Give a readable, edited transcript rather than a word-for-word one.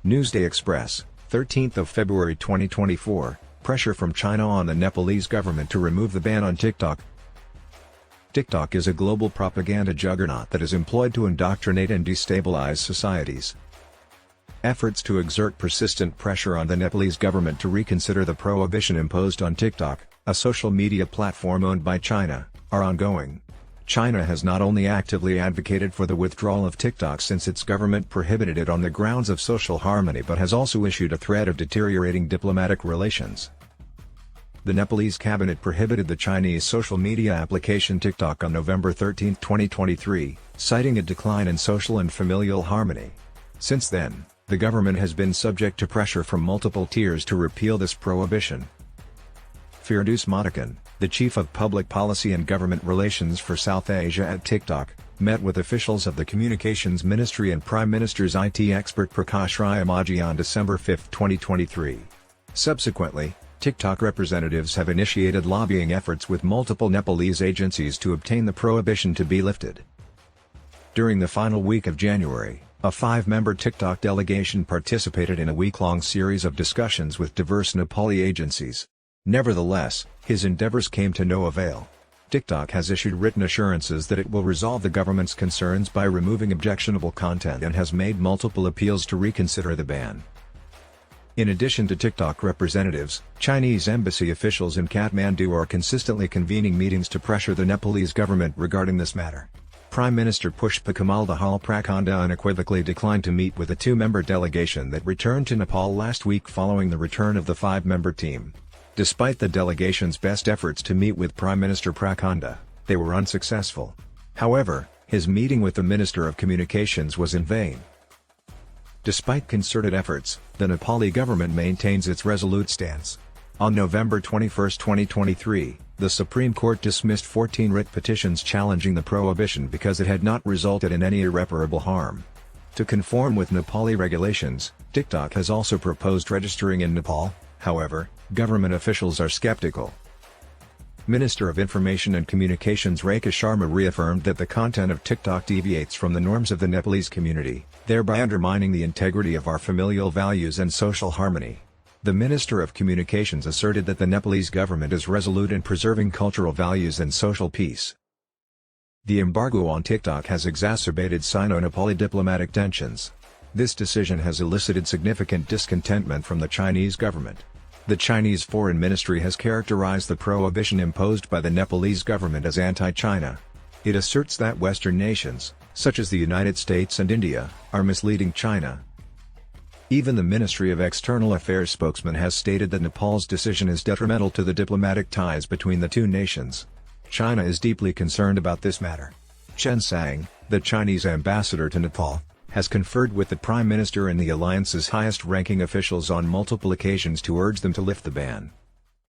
Newsday Express, 13th of February 2024, pressure from China on the Nepalese government to remove the ban on TikTok. TikTok is a global propaganda juggernaut that is employed to indoctrinate and destabilize societies. Efforts to exert persistent pressure on the Nepalese government to reconsider the prohibition imposed on TikTok, a social media platform owned by China, are ongoing. China has not only actively advocated for the withdrawal of TikTok since its government prohibited it on the grounds of social harmony but has also issued a threat of deteriorating diplomatic relations. The Nepalese cabinet prohibited the Chinese social media application TikTok on November 13, 2023, citing a decline in social and familial harmony. Since then, the government has been subject to pressure from multiple tiers to repeal this prohibition. Firdaus Matakan, the chief of public policy and government relations for South Asia at TikTok, met with officials of the Communications Ministry and Prime Minister's IT expert Prakash Rayamaji on December 5, 2023. Subsequently, TikTok representatives have initiated lobbying efforts with multiple Nepalese agencies to obtain the prohibition to be lifted. During the final week of January, a 5-member TikTok delegation participated in a week-long series of discussions with diverse Nepali agencies. Nevertheless, his endeavors came to no avail. TikTok has issued written assurances that it will resolve the government's concerns by removing objectionable content and has made multiple appeals to reconsider the ban. In addition to TikTok representatives, Chinese embassy officials in Kathmandu are consistently convening meetings to pressure the Nepalese government regarding this matter. Prime Minister Pushpa Kamal Dahal Prakhanda unequivocally declined to meet with a 2-member delegation that returned to Nepal last week following the return of the 5-member team. Despite the delegation's best efforts to meet with Prime Minister Prakhanda, they were unsuccessful. However, his meeting with the Minister of Communications was in vain. Despite concerted efforts, the Nepali government maintains its resolute stance. On November 21, 2023, the Supreme Court dismissed 14 writ petitions challenging the prohibition because it had not resulted in any irreparable harm. To conform with Nepali regulations, TikTok has also proposed registering in Nepal. However, government officials are skeptical. Minister of Information and Communications Rekha Sharma reaffirmed that the content of TikTok deviates from the norms of the Nepalese community, thereby undermining the integrity of our familial values and social harmony. The Minister of Communications asserted that the Nepalese government is resolute in preserving cultural values and social peace. The embargo on TikTok has exacerbated Sino-Nepali diplomatic tensions. This decision has elicited significant discontentment from the Chinese government. The Chinese Foreign Ministry has characterized the prohibition imposed by the Nepalese government as anti-China. It asserts that Western nations, such as the United States and India, are misleading China. Even the Ministry of External Affairs spokesman has stated that Nepal's decision is detrimental to the diplomatic ties between the two nations. China is deeply concerned about this matter. Chen Sang, the Chinese ambassador to Nepal, has conferred with the Prime Minister and the alliance's highest-ranking officials on multiple occasions to urge them to lift the ban.